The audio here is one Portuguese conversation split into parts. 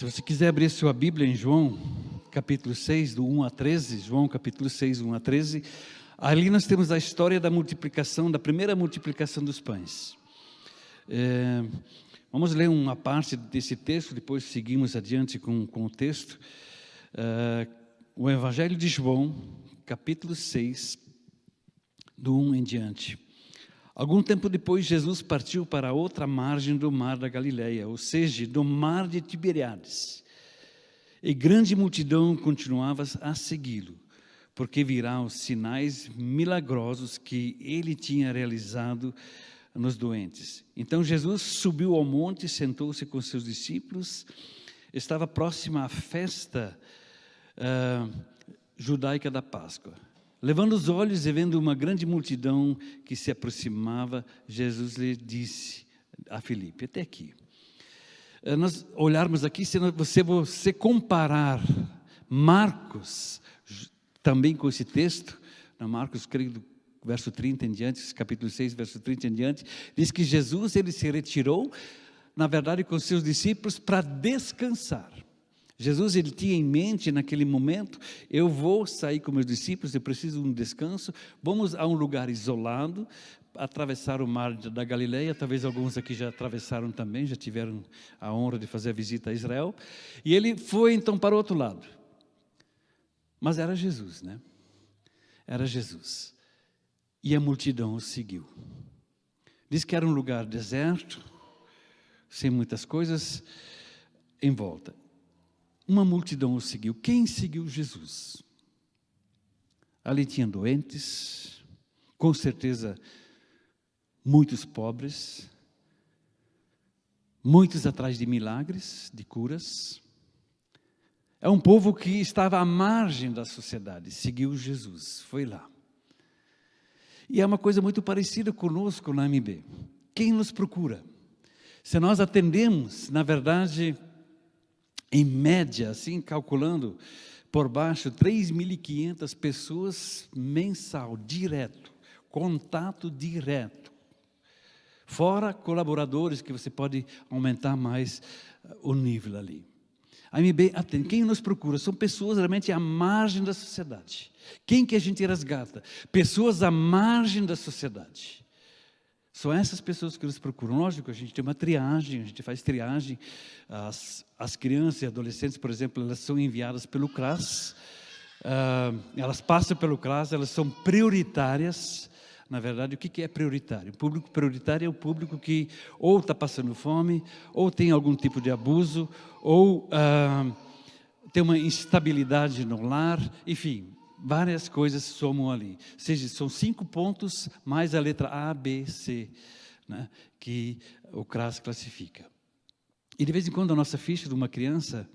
Se você quiser abrir sua Bíblia em João, capítulo 6, do 1 a 13, João capítulo 6, 1 a 13, ali nós temos a história da multiplicação, da primeira multiplicação dos pães. Vamos ler uma parte desse texto, depois seguimos adiante com o texto. O Evangelho de João, capítulo 6, do 1 em diante. Algum tempo depois, Jesus partiu para a outra margem do mar da Galileia, ou seja, do mar de Tiberíades. E grande multidão continuava a segui-lo, porque virá os sinais milagrosos que ele tinha realizado nos doentes. Então Jesus subiu ao monte, sentou-se com seus discípulos. Estava próxima à festa judaica da Páscoa. Levando os olhos e vendo uma grande multidão que se aproximava, Jesus lhe disse a Filipe, até aqui. Nós olharmos aqui, se você comparar Marcos, também com esse texto, na Marcos, creio, do verso 30 em diante, capítulo 6, verso 30 em diante, diz que Jesus, ele se retirou, na verdade, com seus discípulos para descansar. Jesus, ele tinha em mente naquele momento, eu vou sair com meus discípulos, eu preciso de um descanso, vamos a um lugar isolado, atravessar o mar da Galileia, talvez alguns aqui já atravessaram também, já tiveram a honra de fazer a visita a Israel, e ele foi então para o outro lado. Mas era Jesus, né? Era Jesus. E a multidão o seguiu. Diz que era um lugar deserto, sem muitas coisas em volta. Uma multidão o seguiu. Quem seguiu Jesus? Ali tinha doentes, com certeza muitos pobres, muitos atrás de milagres, de curas. É um povo que estava à margem da sociedade, seguiu Jesus, foi lá. E é uma coisa muito parecida conosco na MB. Quem nos procura? Se nós atendemos, na verdade, em média, assim, calculando por baixo, 3.500 pessoas mensal, direto, contato direto. Fora colaboradores que você pode aumentar mais o nível ali. A MB atende. Quem nos procura? São pessoas realmente à margem da sociedade. Quem que a gente resgata? Pessoas à margem da sociedade. São essas pessoas que nos procuram. Lógico, a gente tem uma triagem, a gente faz triagem. As crianças e adolescentes, por exemplo, elas são enviadas pelo CRAS. Elas passam pelo CRAS, elas são prioritárias. Na verdade, o que é prioritário? O público prioritário é o público que ou está passando fome, ou tem algum tipo de abuso, ou tem uma instabilidade no lar, enfim, várias coisas somam ali. Ou seja, são 5 pontos mais a letra A, B, C, né, que o CRAS classifica. E de vez em quando a nossa ficha de uma criança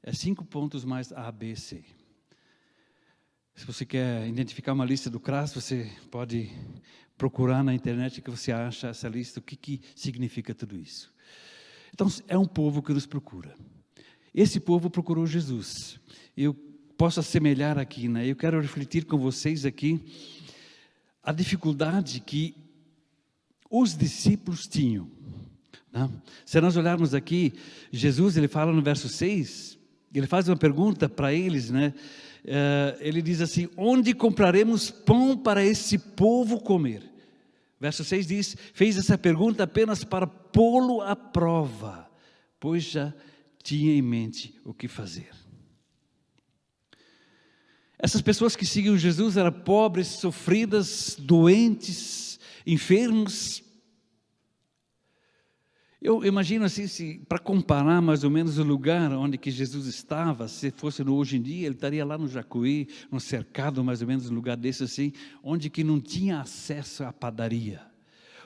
é 5 pontos mais A, B, C. Se você quer identificar uma lista do CRAS, você pode procurar na internet que você acha essa lista, o que significa tudo isso. Então, é um povo que nos procura. Esse povo procurou Jesus. Eu posso assemelhar aqui, né? Eu quero refletir com vocês aqui a dificuldade que os discípulos tinham. Né? Se nós olharmos aqui, Jesus, ele fala no verso 6, ele faz uma pergunta para eles, né? Ele diz assim, onde compraremos pão para esse povo comer? Verso 6 diz, fez essa pergunta apenas para pô-lo à prova, pois já tinha em mente o que fazer. Essas pessoas que seguiam Jesus eram pobres, sofridas, doentes, enfermos. Eu imagino assim, para comparar mais ou menos o lugar onde que Jesus estava, se fosse no hoje em dia, ele estaria lá no Jacuí, num cercado mais ou menos, um lugar desse assim, onde que não tinha acesso à padaria,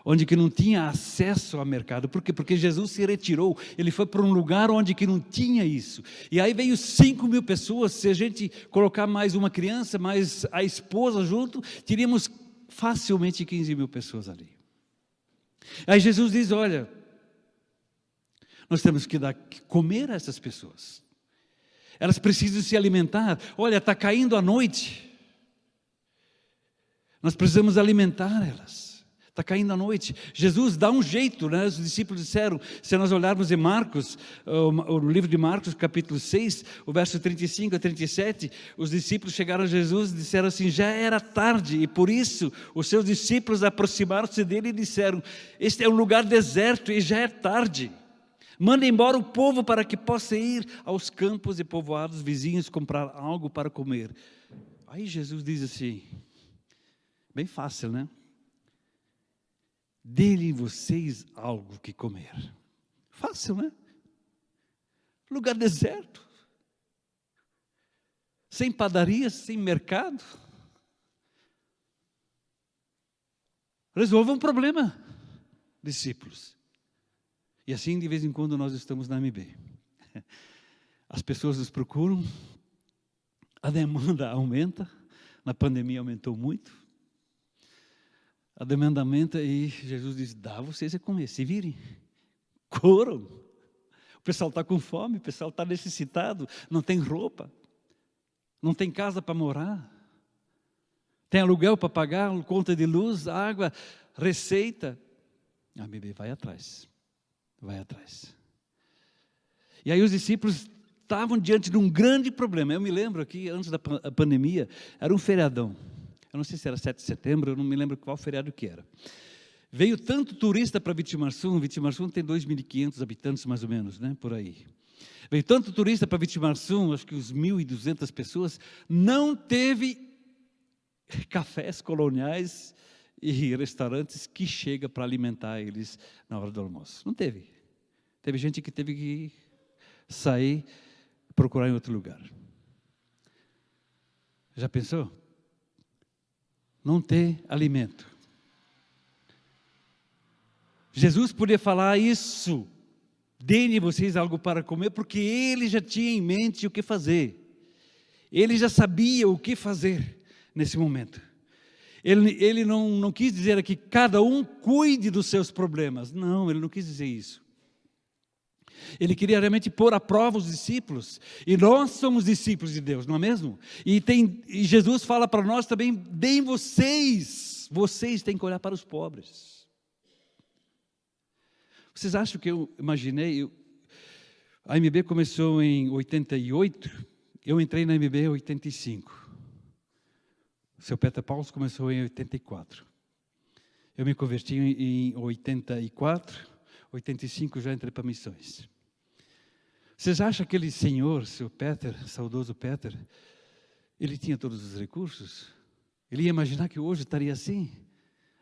onde que não tinha acesso ao mercado. Por quê? Porque Jesus se retirou, ele foi para um lugar onde que não tinha isso. E aí veio 5.000 pessoas, se a gente colocar mais uma criança, mais a esposa junto, teríamos facilmente 15.000 pessoas ali. Aí Jesus diz, olha, nós temos que dar comer a essas pessoas. Elas precisam se alimentar. Olha, está caindo a noite. Nós precisamos alimentar elas. Está caindo a noite. Jesus dá um jeito, né? Os discípulos disseram, se nós olharmos em Marcos, o livro de Marcos, capítulo 6, o verso 35 a 37, os discípulos chegaram a Jesus e disseram assim, já era tarde, e por isso os seus discípulos aproximaram-se dele e disseram, este é um lugar deserto e já é tarde. Manda embora o povo para que possa ir aos campos e povoados vizinhos comprar algo para comer. Aí Jesus diz assim, bem fácil, né? Dê-lhe vocês algo que comer. Fácil, né? Lugar deserto. Sem padaria, sem mercado. Resolva um problema, discípulos. E assim, de vez em quando, nós estamos na MB. As pessoas nos procuram, a demanda aumenta, na pandemia aumentou muito. A demanda aumenta e Jesus diz, dá vocês a comer, se virem, corram. O pessoal está com fome, o pessoal está necessitado, não tem roupa, não tem casa para morar, tem aluguel para pagar, conta de luz, água, receita. A bebê vai atrás, vai atrás. E aí os discípulos estavam diante de um grande problema. Eu me lembro aqui, antes da pandemia, era um feriadão. Eu não sei se era 7 de setembro, eu não me lembro qual feriado que era. Veio tanto turista para Vitimarsum tem 2.500 habitantes mais ou menos, né, por aí. Veio tanto turista para Vitimarsum, acho que uns 1.200 pessoas, não teve cafés coloniais e restaurantes que chega para alimentar eles na hora do almoço. Não teve. Teve gente que teve que sair, procurar em outro lugar. Já pensou? Não ter alimento. Jesus podia falar isso, deem vocês algo para comer, porque ele já tinha em mente o que fazer. Ele já sabia o que fazer nesse momento. Ele não quis dizer aqui, cada um cuide dos seus problemas. Não, ele não quis dizer isso. Ele queria realmente pôr à prova os discípulos. E nós somos discípulos de Deus, não é mesmo? E Jesus fala para nós também, deem vocês têm que olhar para os pobres. Vocês acham que eu imaginei? A MB começou em 88, eu entrei na MB em 85. O seu Peter Paulo começou em 84. Eu me converti em 84, 85 já entrei para missões. Vocês acham que aquele senhor, seu Peter, saudoso Peter, ele tinha todos os recursos? Ele ia imaginar que hoje estaria assim,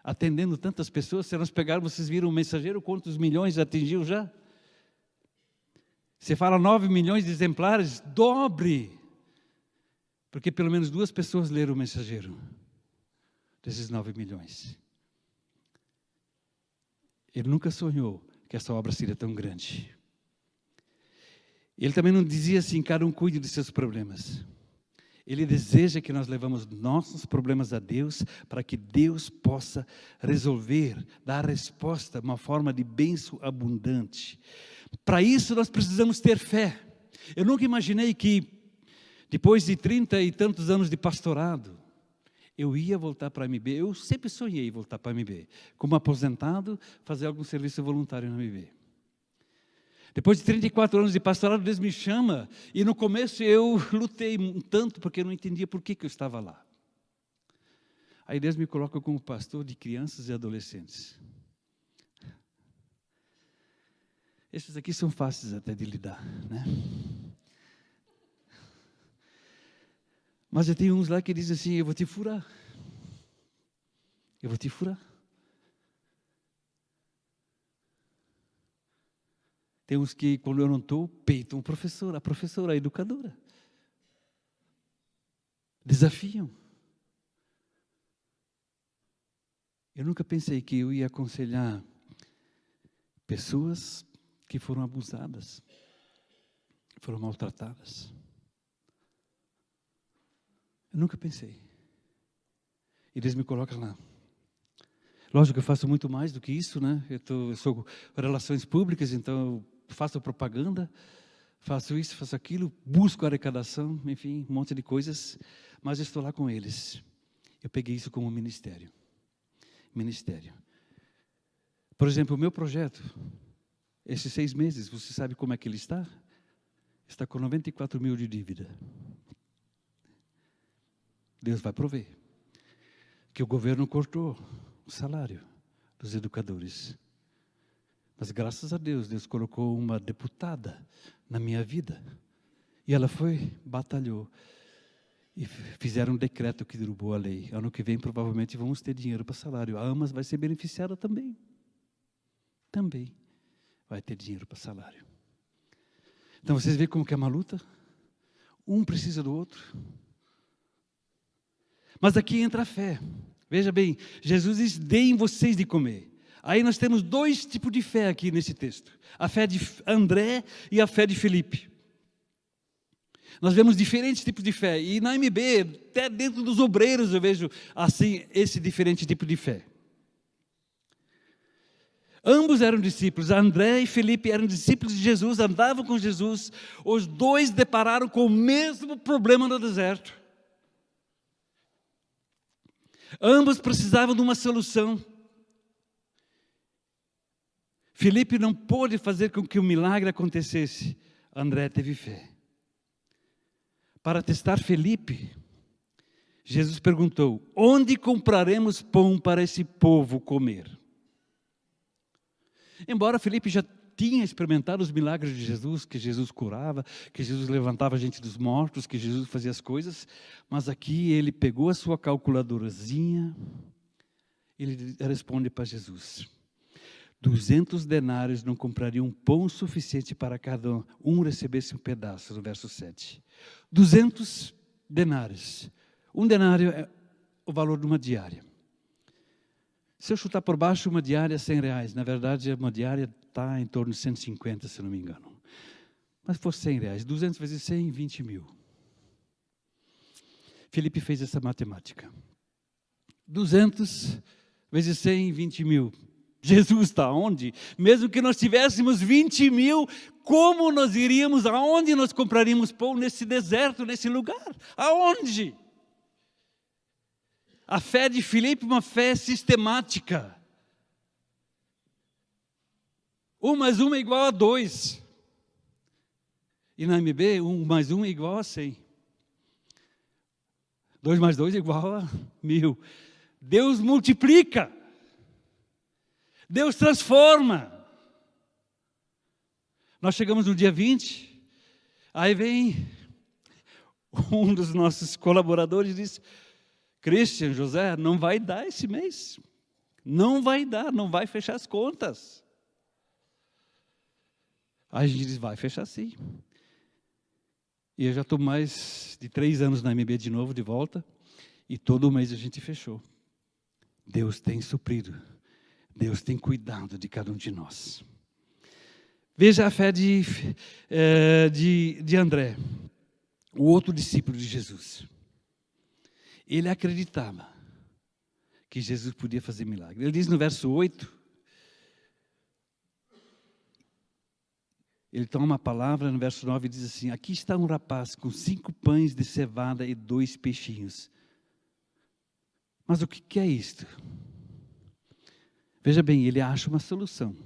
atendendo tantas pessoas? Se nós pegarmos, vocês viram o Mensageiro, quantos milhões atingiu já? Você fala 9 milhões de exemplares, dobre. Porque pelo menos 2 pessoas leram o Mensageiro, desses 9 milhões. Ele nunca sonhou que essa obra seria tão grande. Ele também não dizia assim, cada um cuide dos seus problemas. Ele deseja que nós levamos nossos problemas a Deus, para que Deus possa resolver, dar resposta, uma forma de bênção abundante. Para isso nós precisamos ter fé. Eu nunca imaginei que, depois de 30 e tantos anos de pastorado, eu ia voltar para a MB. Eu sempre sonhei voltar para a MB. Como aposentado, fazer algum serviço voluntário na MB. Depois de 34 anos de pastorado, Deus me chama. E no começo eu lutei um tanto, porque eu não entendia por que eu estava lá. Aí Deus me coloca como pastor de crianças e adolescentes. Esses aqui são fáceis até de lidar, né? Mas eu tenho uns lá que dizem assim, eu vou te furar. Eu vou te furar. Tem uns que, quando eu não estou, peitam a professora, a educadora. Desafiam. Eu nunca pensei que eu ia aconselhar pessoas que foram abusadas, foram maltratadas. Eu nunca pensei. E Deus me coloca lá. Lógico que eu faço muito mais do que isso, né? Eu sou relações públicas, então eu faço propaganda, faço isso, faço aquilo, busco arrecadação, enfim, um monte de coisas, mas eu estou lá com eles. Eu peguei isso como ministério. Ministério. Por exemplo, o meu projeto, esses 6 meses, você sabe como é que ele está? Está com 94 mil de dívida. Deus vai prover. Que o governo cortou o salário dos educadores. Mas graças a Deus, Deus colocou uma deputada na minha vida. E ela foi, batalhou. E fizeram um decreto que derrubou a lei. Ano que vem, provavelmente, vamos ter dinheiro para salário. A AMAS vai ser beneficiada também. Também vai ter dinheiro para salário. Então, vocês veem como que é uma luta? Um precisa do outro. Mas aqui entra a fé. Veja bem, Jesus diz, deem vocês de comer. Aí nós temos 2 tipos de fé aqui nesse texto. A fé de André e a fé de Felipe. Nós vemos diferentes tipos de fé. E na MB, até dentro dos obreiros eu vejo assim, esse diferente tipo de fé. Ambos eram discípulos. André e Felipe eram discípulos de Jesus, andavam com Jesus. Os 2 depararam com o mesmo problema no deserto. Ambos precisavam de uma solução. Felipe não pôde fazer com que o milagre acontecesse. André teve fé. Para testar Felipe, Jesus perguntou, onde compraremos pão para esse povo comer? Embora Felipe já tinha experimentado os milagres de Jesus, que Jesus curava, que Jesus levantava a gente dos mortos, que Jesus fazia as coisas, mas aqui ele pegou a sua calculadorazinha, ele responde para Jesus, 200 denários não comprariam pão suficiente para cada um recebesse um pedaço, no verso 7. 200 denários. Um denário é o valor de uma diária. Se eu chutar por baixo, uma diária é R$100. Na verdade, uma diária está em torno de 150, se não me engano. Mas se fosse R$100, 200 vezes 100, 20 mil. Felipe fez essa matemática. 200 vezes 100, 20 mil. Jesus está onde? Mesmo que nós tivéssemos 20 mil, como nós iríamos? Aonde nós compraríamos pão nesse deserto, nesse lugar? Aonde? A fé de Filipe é uma fé sistemática. 1 mais 1 é igual a 2. E na MB, 1 mais 1 é igual a 100. 2 mais 2 é igual a 1000. Deus multiplica. Deus transforma. Nós chegamos no dia 20, aí vem um dos nossos colaboradores e diz, Christian, José, não vai dar esse mês. Não vai dar, não vai fechar as contas. Aí a gente diz, vai fechar sim. E eu já estou mais de 3 anos na MB de novo, de volta, e todo mês a gente fechou. Deus tem suprido. Deus tem cuidado de cada um de nós. Veja a fé de André, o outro discípulo de Jesus. Ele acreditava que Jesus podia fazer milagre. Ele diz no verso 8, ele toma uma palavra no verso 9 e diz assim, aqui está um rapaz com 5 pães de cevada e 2 peixinhos. Mas o que é isto? Veja bem, ele acha uma solução.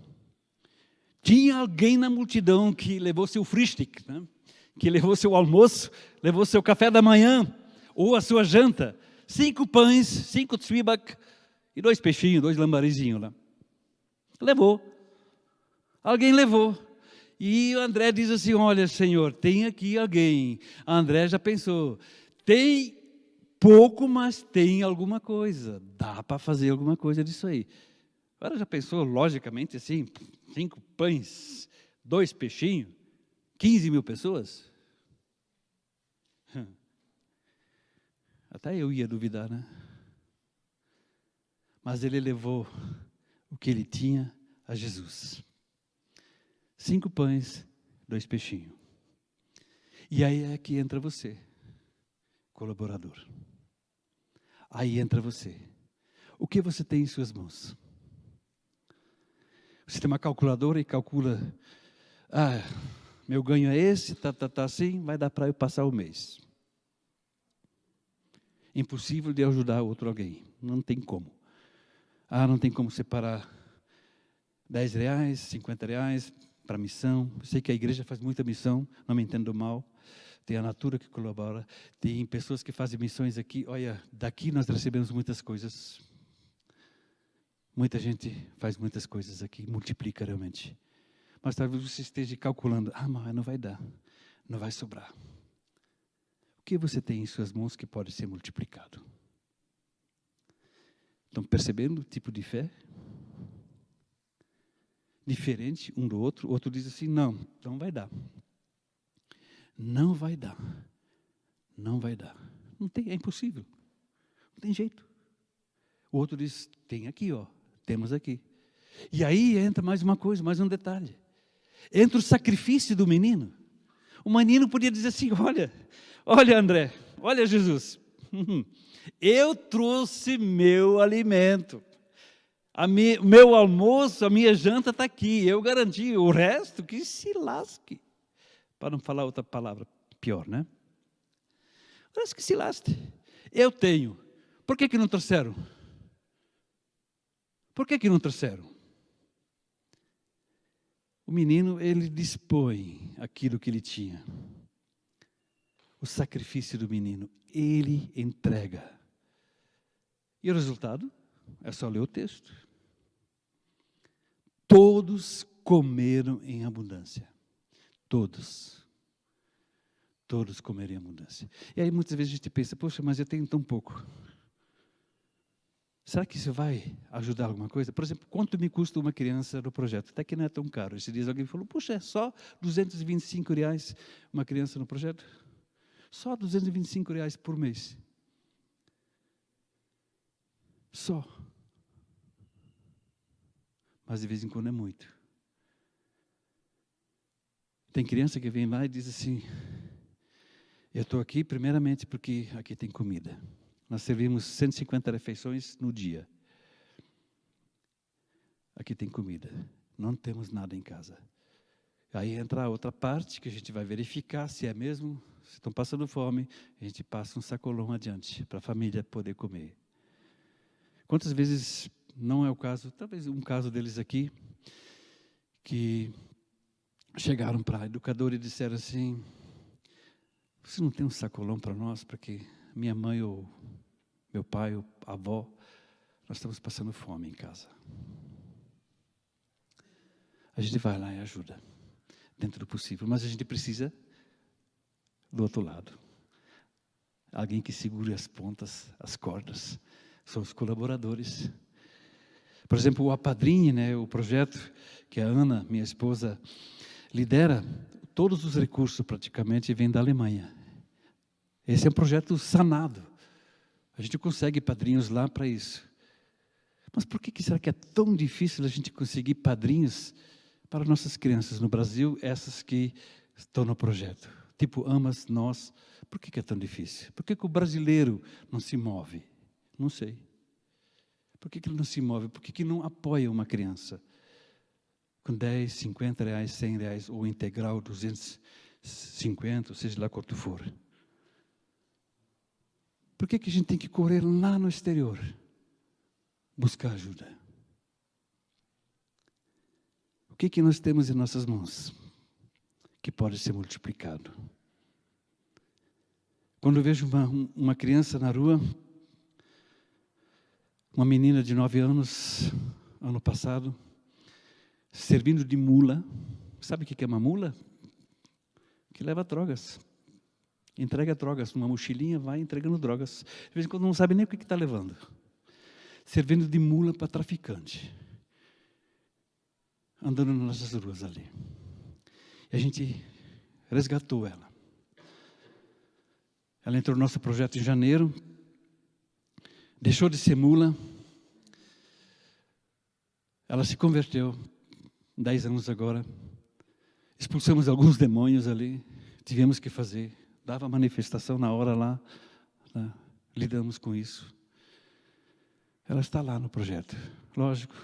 Tinha alguém na multidão que levou seu Frühstück, né? Que levou seu almoço, levou seu café da manhã, ou a sua janta. 5 pães, 5 Zwieback e 2 peixinhos, 2 lambarizinhos lá. Levou. Alguém levou. E o André diz assim, olha, Senhor, tem aqui alguém. André já pensou, tem pouco, mas tem alguma coisa. Dá para fazer alguma coisa disso aí. Agora já pensou, logicamente, assim, 5 pães, 2 peixinhos, 15 mil pessoas? Até eu ia duvidar, né? Mas ele levou o que ele tinha a Jesus. 5 pães, 2 peixinhos. E aí é que entra você, colaborador. Aí entra você. O que você tem em suas mãos? Você tem uma calculadora e calcula, meu ganho é esse, tá assim, vai dar para eu passar o mês. Impossível de ajudar outro alguém, não tem como. Não tem como separar R$10, R$50 para missão. Eu sei que a igreja faz muita missão, não me entendo mal. Tem a Natura que colabora, tem pessoas que fazem missões aqui. Olha, daqui nós recebemos muitas coisas. Muita gente faz muitas coisas aqui, multiplica realmente. Mas talvez você esteja calculando, mas não vai dar, não vai sobrar. O que você tem em suas mãos que pode ser multiplicado? Estão percebendo o tipo de fé? Diferente um do outro. O outro diz assim, não vai dar. Não vai dar. Não vai dar. Não tem, é impossível. Não tem jeito. O outro diz, tem aqui, temos aqui. E aí entra mais uma coisa, mais um detalhe. Entra o sacrifício do menino. O menino podia dizer assim, olha André, olha Jesus, eu trouxe meu alimento. Meu almoço, a minha janta está aqui, eu garanti, o resto que se lasque. Para não falar outra palavra pior, né? O resto que se lasque. Eu tenho. Por que não trouxeram? Por que não trouxeram? O menino, ele dispõe aquilo que ele tinha. O sacrifício do menino, ele entrega. E o resultado? É só ler o texto. Todos comeram em abundância. Todos. Todos comeram em abundância. E aí muitas vezes a gente pensa, poxa, mas eu tenho tão pouco. Será que isso vai ajudar alguma coisa? Por exemplo, quanto me custa uma criança no projeto? Até que não é tão caro. Esse dia alguém falou, puxa, é só R$225 uma criança no projeto? Só R$225 por mês. Só. Mas de vez em quando é muito. Tem criança que vem lá e diz assim, eu estou aqui primeiramente porque aqui tem comida. Nós servimos 150 refeições no dia. Aqui tem comida. Não temos nada em casa. Aí entra a outra parte que a gente vai verificar se é mesmo, se estão passando fome, a gente passa um sacolão adiante para a família poder comer. Quantas vezes não é o caso, talvez um caso deles aqui, que chegaram para a educadora e disseram assim, você não tem um sacolão para nós, porque minha mãe ou meu pai ou avó, nós estamos passando fome em casa. A gente vai lá e ajuda, dentro do possível, mas a gente precisa do outro lado. Alguém que segure as pontas, as cordas, são os colaboradores. Por exemplo, o Apadrinhe, né, o projeto que a Ana, minha esposa, lidera, todos os recursos praticamente vêm da Alemanha. Esse é um projeto sanado. A gente consegue padrinhos lá para isso. Mas por que será que é tão difícil a gente conseguir padrinhos para nossas crianças no Brasil, essas que estão no projeto? Tipo, Amas, Nós. Por que é tão difícil? Por que o brasileiro não se move? Não sei. Por que ele não se move? Por que não apoia uma criança? Com 10, 50 reais, 100 reais, ou integral, 250, ou seja lá quanto for. Por que a gente tem que correr lá no exterior? Buscar ajuda. O que nós temos em nossas mãos? Que pode ser multiplicado. Quando eu vejo uma criança na rua, uma menina de 9 anos, ano passado, servindo de mula. Sabe o que é uma mula? Que leva drogas. Entrega drogas, numa mochilinha, vai entregando drogas. De vez em quando não sabe nem o que está levando. Servindo de mula para traficante. Andando nas nossas ruas ali. E a gente resgatou ela. Ela entrou no nosso projeto em janeiro. Deixou de ser mula. Ela se converteu. 10 anos agora. Expulsamos alguns demônios ali. Tivemos que fazer. Dava manifestação na hora lá, né? Lidamos com isso. Ela está lá no projeto, lógico.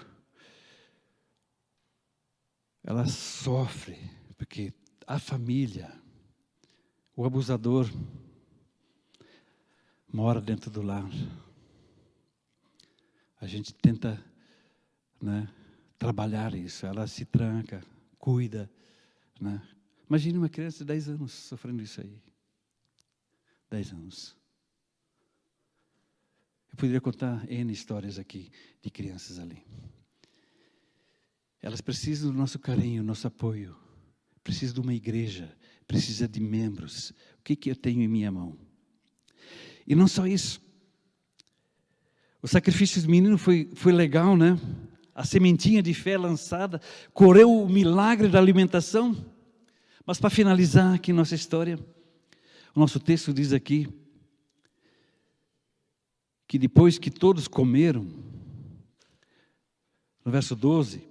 Ela sofre, porque a família, o abusador, mora dentro do lar. A gente tenta, né, trabalhar isso. Ela se tranca, cuida, né? Imagine uma criança de 10 anos sofrendo isso aí. 10 anos. Eu poderia contar N histórias aqui de crianças ali. Elas precisam do nosso carinho, nosso apoio. Precisam de uma igreja, precisa de membros. O que eu tenho em minha mão? E não só isso. O sacrifício do menino foi legal, né? A sementinha de fé lançada, correu o milagre da alimentação. Mas para finalizar aqui nossa história, o nosso texto diz aqui, que depois que todos comeram, no verso 12,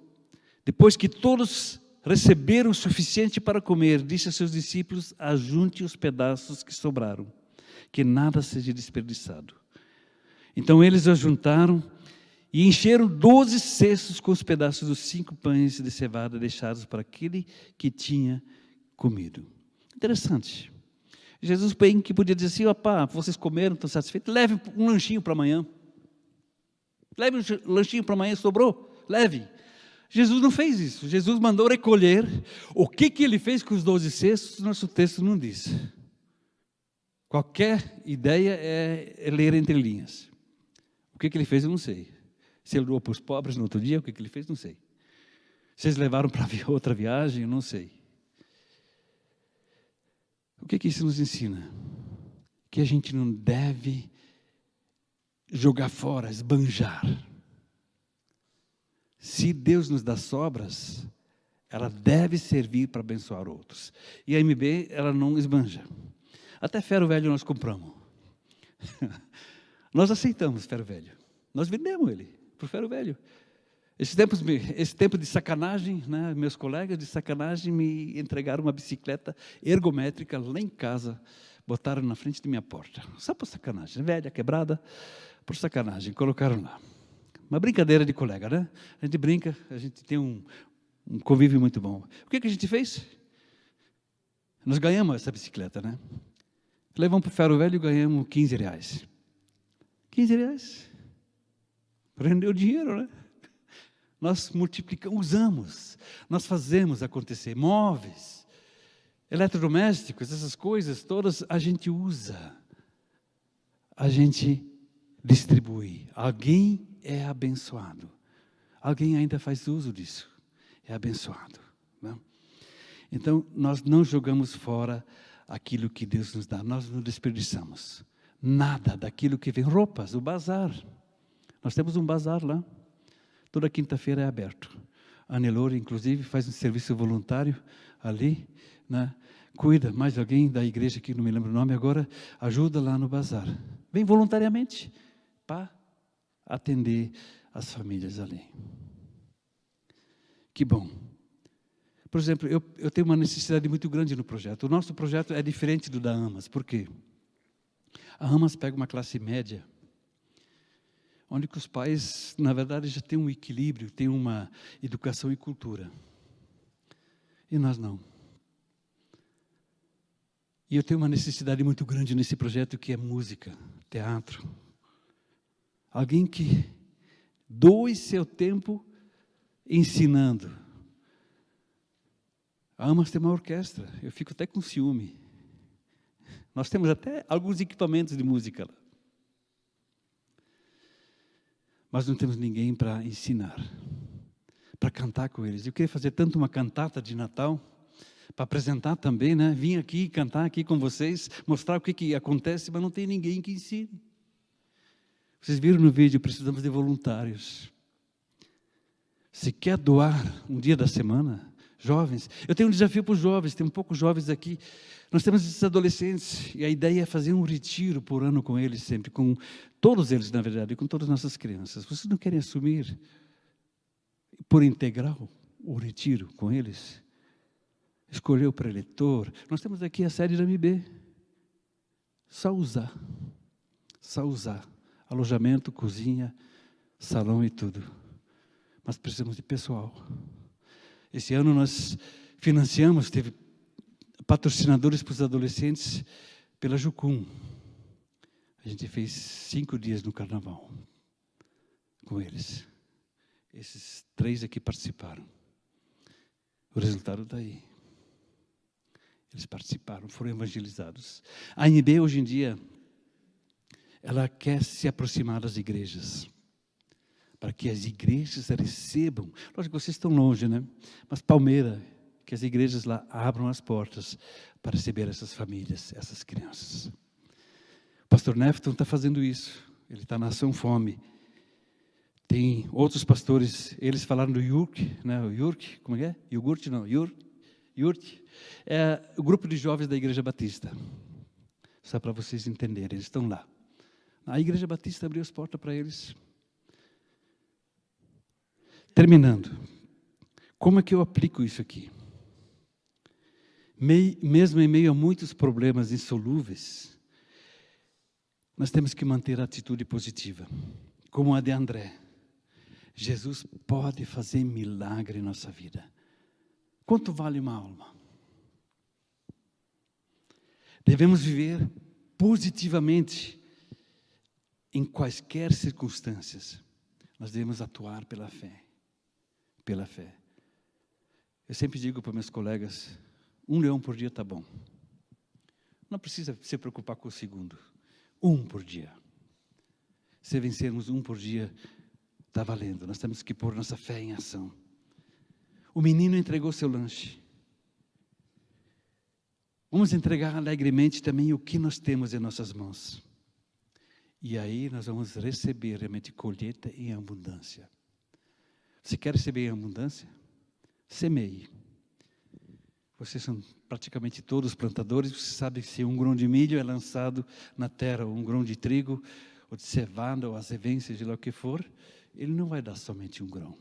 depois que todos receberam o suficiente para comer, disse a seus discípulos: ajunte os pedaços que sobraram, que nada seja desperdiçado. Então eles ajuntaram e encheram 12 cestos com os pedaços dos 5 pães de cevada deixados para aquele que tinha comido. Interessante. Jesus bem que podia dizer assim: opá, vocês comeram, estão satisfeitos, leve um lanchinho para amanhã. Leve um lanchinho para amanhã, sobrou? Leve. Jesus não fez isso. Jesus mandou recolher. O que ele fez com os 12 cestos, nosso texto não diz. Qualquer ideia é ler entre linhas. O que ele fez, eu não sei. Se ele doou para os pobres no outro dia, o que ele fez, não sei. Se eles levaram para outra viagem, eu não sei. O que isso nos ensina? Que a gente não deve jogar fora, esbanjar. Se Deus nos dá sobras, ela deve servir para abençoar outros. E a MB, ela não esbanja. Até ferro velho nós compramos. Nós aceitamos ferro velho. Nós vendemos ele para o ferro velho. Esse tempo de sacanagem, né, meus colegas de sacanagem me entregaram uma bicicleta ergométrica lá em casa, botaram na frente de minha porta. Só por sacanagem, velha, quebrada, por sacanagem, colocaram lá. Uma brincadeira de colega, né? A gente brinca, a gente tem um convívio muito bom. O que a gente fez? Nós ganhamos essa bicicleta, né? Levamos para o ferro velho e ganhamos R$15. R$15. Rendeu dinheiro, né? Nós multiplicamos, usamos, nós fazemos acontecer. Móveis, eletrodomésticos, essas coisas todas a gente usa, a gente distribui. Alguém é abençoado, alguém ainda faz uso disso, é abençoado, né? Então, nós não jogamos fora aquilo que Deus nos dá, nós não desperdiçamos nada daquilo que vem. Roupas, o bazar, nós temos um bazar lá. Toda quinta-feira é aberto. A Nelore, inclusive, faz um serviço voluntário ali, né? Cuida, mais alguém da igreja, que não me lembro o nome agora, ajuda lá no bazar. Vem voluntariamente para atender as famílias ali. Que bom. Por exemplo, eu tenho uma necessidade muito grande no projeto. O nosso projeto é diferente do da AMAS. Por quê? A AMAS pega uma classe média, onde que os pais, na verdade, já têm um equilíbrio, têm uma educação e cultura. E nós não. E eu tenho uma necessidade muito grande nesse projeto, que é música, teatro. Alguém que doe seu tempo ensinando. A AMAS tem uma orquestra, eu fico até com ciúme. Nós temos até alguns equipamentos de música lá. Mas não temos ninguém para ensinar, para cantar com eles. Eu queria fazer tanto uma cantata de Natal, para apresentar também, né? Vim aqui cantar aqui com vocês, mostrar o que acontece, mas não tem ninguém que ensine. Vocês viram no vídeo, precisamos de voluntários. Se quer doar um dia da semana, jovens, eu tenho um desafio para os jovens, tem um pouco jovens aqui. Nós temos esses adolescentes, e a ideia é fazer um retiro por ano com eles sempre, com todos eles, na verdade, com todas as nossas crianças. Vocês não querem assumir por integral o retiro com eles? Escolher o preletor. Nós temos aqui a sede da MB. Só usar. Alojamento, cozinha, salão e tudo. Mas precisamos de pessoal. Esse ano nós financiamos, teve patrocinadores para os adolescentes pela Jucum. A gente fez 5 dias no carnaval com eles. Esses 3 aqui participaram. O resultado está aí. Eles participaram, foram evangelizados. A AMB, hoje em dia, ela quer se aproximar das igrejas, para que as igrejas recebam. Lógico que vocês estão longe, né? Mas Palmeira, que as igrejas lá abram as portas para receber essas famílias, essas crianças. O pastor Nefton está fazendo isso. Ele está na Ação Fome. Tem outros pastores, eles falaram do Yurk, né? O Yurk, como é? Iogurte, não, Yurt. É o grupo de jovens da Igreja Batista. Só para vocês entenderem, eles estão lá. A Igreja Batista abriu as portas para eles. Terminando. Como é que eu aplico isso aqui? Mesmo em meio a muitos problemas insolúveis, nós temos que manter a atitude positiva, como a de André. Jesus pode fazer milagre em nossa vida. Quanto vale uma alma? Devemos viver positivamente em quaisquer circunstâncias. Nós devemos atuar pela fé. Pela fé. Eu sempre digo para meus colegas, 1 leão por dia está bom. Não precisa se preocupar com o segundo. 1 por dia. Se vencermos 1 por dia, está valendo. Nós temos que pôr nossa fé em ação. O menino entregou seu lanche. Vamos entregar alegremente também o que nós temos em nossas mãos. E aí nós vamos receber realmente colheita em abundância. Você quer receber em abundância? Semeie. Vocês são praticamente todos plantadores. Você sabe que se um grão de milho é lançado na terra, ou um grão de trigo, ou de cevada, ou azevém, seja lá o que for, ele não vai dar somente um grão.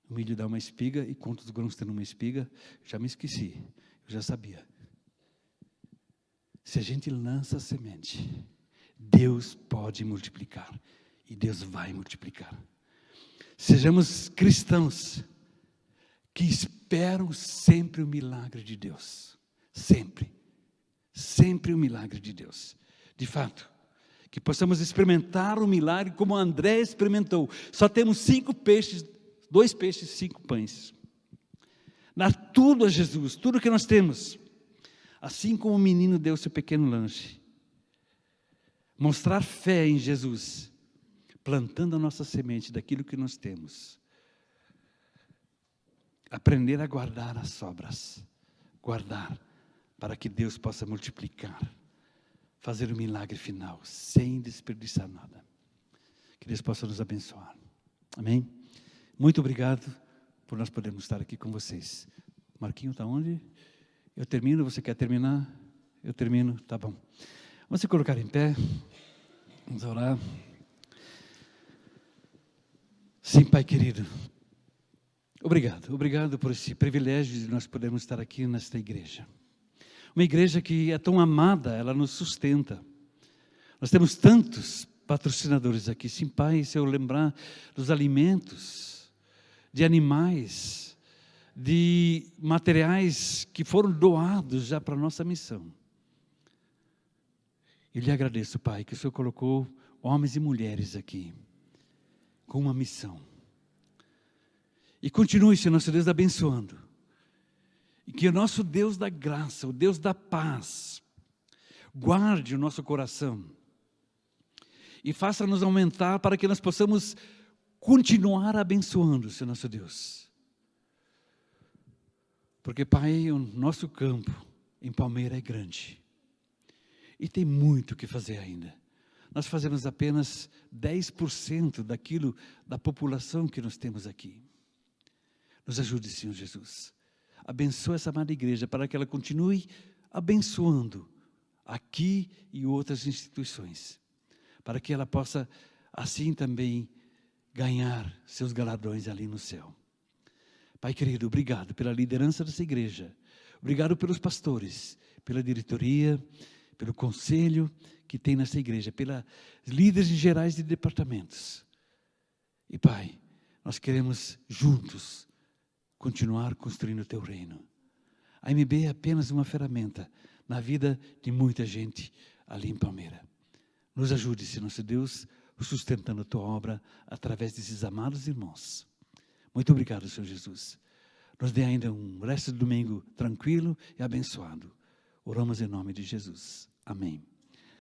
O milho dá uma espiga, e quantos grãos tem numa espiga? Já me esqueci, eu já sabia. Se a gente lança a semente, Deus pode multiplicar, e Deus vai multiplicar. Sejamos cristãos que esperam sempre o milagre de Deus. Sempre. Sempre o milagre de Deus. De fato, que possamos experimentar o milagre como André experimentou. Só temos 5 peixes, 2 peixes e 5 pães. Dar tudo a Jesus, tudo que nós temos. Assim como o menino deu seu pequeno lanche. Mostrar fé em Jesus, plantando a nossa semente daquilo que nós temos. Aprender a guardar as sobras. Guardar, para que Deus possa multiplicar. Fazer o milagre final, sem desperdiçar nada. Que Deus possa nos abençoar. Amém? Muito obrigado por nós podermos estar aqui com vocês. Marquinho está onde? Eu termino, você quer terminar? Eu termino, tá bom. Vamos se colocar em pé. Vamos orar. Sim, Pai querido. Obrigado por esse privilégio de nós podermos estar aqui nesta igreja. Uma igreja que é tão amada, ela nos sustenta. Nós temos tantos patrocinadores aqui. Sim, Pai, se eu lembrar dos alimentos, de animais, de materiais que foram doados já para a nossa missão. Eu lhe agradeço, Pai, que o Senhor colocou homens e mulheres aqui, com uma missão. E continue, Senhor, nosso Deus, abençoando. E que o nosso Deus da graça, o Deus da paz, guarde o nosso coração. E faça-nos aumentar para que nós possamos continuar abençoando, Senhor nosso Deus. Porque, Pai, o nosso campo em Palmeira é grande. E tem muito o que fazer ainda. Nós fazemos apenas 10% daquilo, da população que nós temos aqui. Nos ajude, Senhor Jesus. Abençoa essa amada igreja para que ela continue abençoando aqui e outras instituições. Para que ela possa, assim também, ganhar seus galardões ali no céu. Pai querido, obrigado pela liderança dessa igreja. Obrigado pelos pastores, pela diretoria, pelo conselho que tem nessa igreja, pelos líderes gerais de departamentos. E Pai, nós queremos juntos continuar construindo o Teu reino. A AMB é apenas uma ferramenta na vida de muita gente ali em Palmeira. Nos ajude, Senhor nosso Deus, sustentando a tua obra através desses amados irmãos. Muito obrigado, Senhor Jesus. Nos dê ainda um resto de domingo tranquilo e abençoado. Oramos em nome de Jesus. Amém.